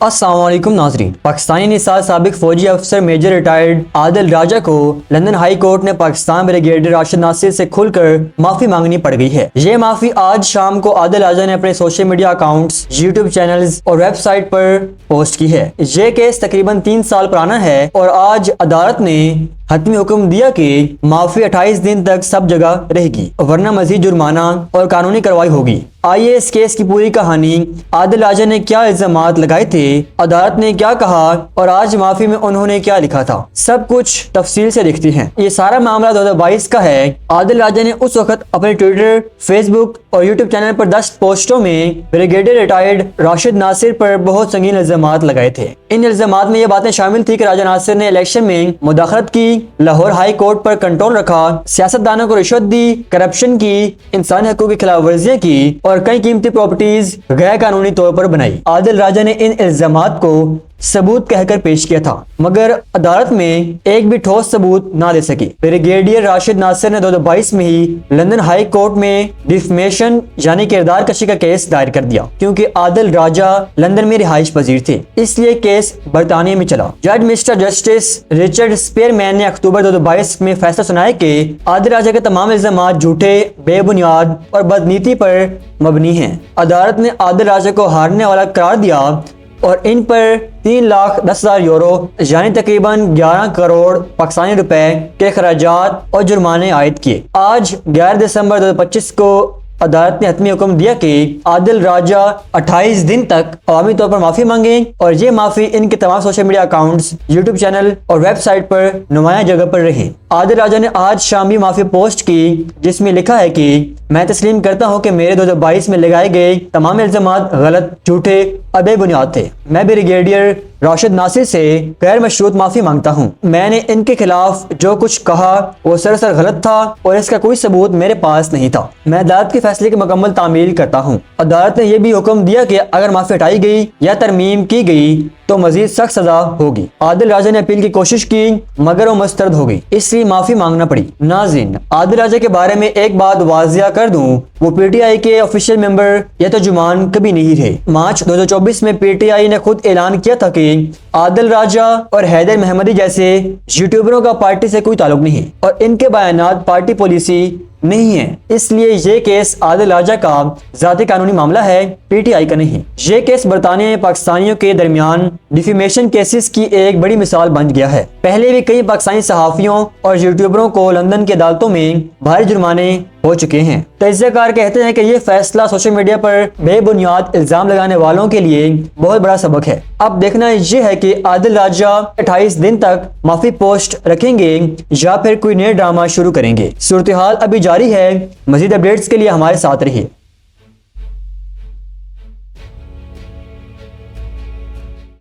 السلام علیکم ناظرین، پاکستانی نژاد سابق فوجی افسر میجر ریٹائرڈ عادل راجہ کو لندن ہائی کورٹ نے پاکستان بریگیڈیئر راشد ناصر سے کھل کر معافی مانگنی پڑ گئی ہے۔ یہ معافی آج شام کو عادل راجہ نے اپنے social media accounts, YouTube channels اور ویب سائٹ پر پوسٹ کی ہے۔ یہ کیس تقریباً 3 سال پرانا ہے اور آج عدالت نے حتمی حکم دیا کہ معافی 28 دن تک سب جگہ رہے گی، ورنہ مزید جرمانہ اور قانونی کارروائی ہوگی۔ آئیے اس کیس کی پوری کہانی، عادل راجہ نے کیا الزامات لگائے تھے، عدالت نے کیا کہا اور آج معافی میں انہوں نے کیا لکھا تھا، سب کچھ تفصیل سے دیکھتے ہیں۔ یہ سارا معاملہ 2022 کا ہے۔ عادل راجہ نے اس وقت اپنے ٹویٹر، فیس بک اور یوٹیوب چینل پر 10 پوسٹوں میں بریگیڈیئر ریٹائرڈ راشد ناصر پر بہت سنگین الزامات لگائے تھے۔ ان الزامات میں یہ باتیں شامل تھی کہ راجہ ناصر نے الیکشن میں مداخلت کی، لاہور ہائی کورٹ پر کنٹرول رکھا، سیاستدانوں کو رشوت دی، کرپشن کی، انسانی حقوق کی خلاف ورزیاں کی اور کئی قیمتی پراپرٹیز غیر قانونی طور پر بنائی۔ عادل راجہ نے ان الزامات کو ثبوت کہہ کر پیش کیا تھا، مگر عدالت میں ایک بھی ٹھوس ثبوت نہ دے سکی۔ بریگیڈیئر راشد ناصر نے 2022 میں ہی لندن ہائی کورٹ میں ڈیفیمیشن یعنی کردار کشی کا کیس دائر کر دیا، کیونکہ عادل راجہ لندن میں رہائش پذیر تھے، اس لیے کیس برطانیہ میں چلا۔ جج مسٹر جسٹس رچرڈ اسپیئر مین نے اکتوبر 2022 میں فیصلہ سنایا کہ عادل راجہ کے تمام الزامات جھوٹے، بے بنیاد اور بدنیتی پر مبنی ہیں۔ عدالت نے عادل راجہ کو ہارنے والا قرار دیا اور ان پر 3,10,000 یورو یعنی تقریباً 11 کروڑ پاکستانی روپے کے اخراجات اور جرمانے عائد کیے۔ آج 11 دسمبر 2025 کو عدالت نے حتمی حکم دیا کہ عادل راجہ 28 دن تک عوامی طور پر معافی مانگیں اور یہ معافی ان کے تمام social media accounts, YouTube channel اور ویب سائٹ پر نمایاں جگہ پر رہے۔ عادل راجہ نے آج شام یہ معافی پوسٹ کی جس میں لکھا ہے کہ میں تسلیم کرتا ہوں کہ میرے 2022 میں لگائے گئے تمام الزامات غلط، جھوٹے اور بے بنیاد تھے۔ میں بریگیڈیئر راشد ناصر سے غیر مشروط معافی مانگتا ہوں۔ میں نے ان کے خلاف جو کچھ کہا وہ سراسر غلط تھا اور اس کا کوئی ثبوت میرے پاس نہیں تھا۔ میں عدالت کے فیصلے کی مکمل تعمیل کرتا ہوں۔ عدالت نے یہ بھی حکم دیا کہ اگر معافی ہٹائی گئی یا ترمیم کی گئی تو مزید سخت سزا ہوگی۔ عادل راجہ نے اپیل کی کوشش کی مگر وہ مسترد ہو گئی، اس لیے معافی مانگنا پڑی۔ ناظرین، عادل راجہ کے بارے میں ایک بات واضح کر دوں، وہ پی ٹی آئی کے آفیشیل ممبر یا ترجمان کبھی نہیں رہے۔ مارچ 2024 میں پی ٹی آئی نے خود اعلان کیا تھا کہ عادل راجہ اور حیدر محمدی جیسے یوٹیوبروں کا پارٹی سے کوئی تعلق نہیں اور ان کے بیانات پارٹی پالیسی نہیں ہے، اس لیے یہ کیس عادل راجہ کا ذاتی قانونی معاملہ ہے، پی ٹی آئی کا نہیں۔ یہ کیس برطانیہ میں پاکستانیوں کے درمیان ڈیفیمیشن کیسز کی ایک بڑی مثال بن گیا ہے۔ پہلے بھی کئی پاکستانی صحافیوں اور یوٹیوبروں کو لندن کی عدالتوں میں بھاری جرمانے ہو چکے ہیں۔ تجزیہ کار کہتے ہیں کہ یہ فیصلہ سوشل میڈیا پر بے بنیاد الزام لگانے والوں کے لیے بہت بڑا سبق ہے۔ اب دیکھنا یہ ہے کہ عادل راجہ 28 دن تک معافی پوسٹ رکھیں گے یا پھر کوئی نئے ڈرامہ شروع کریں گے۔ صورتحال ابھی جاری ہے، مزید اپڈیٹس کے لیے ہمارے ساتھ رہیے۔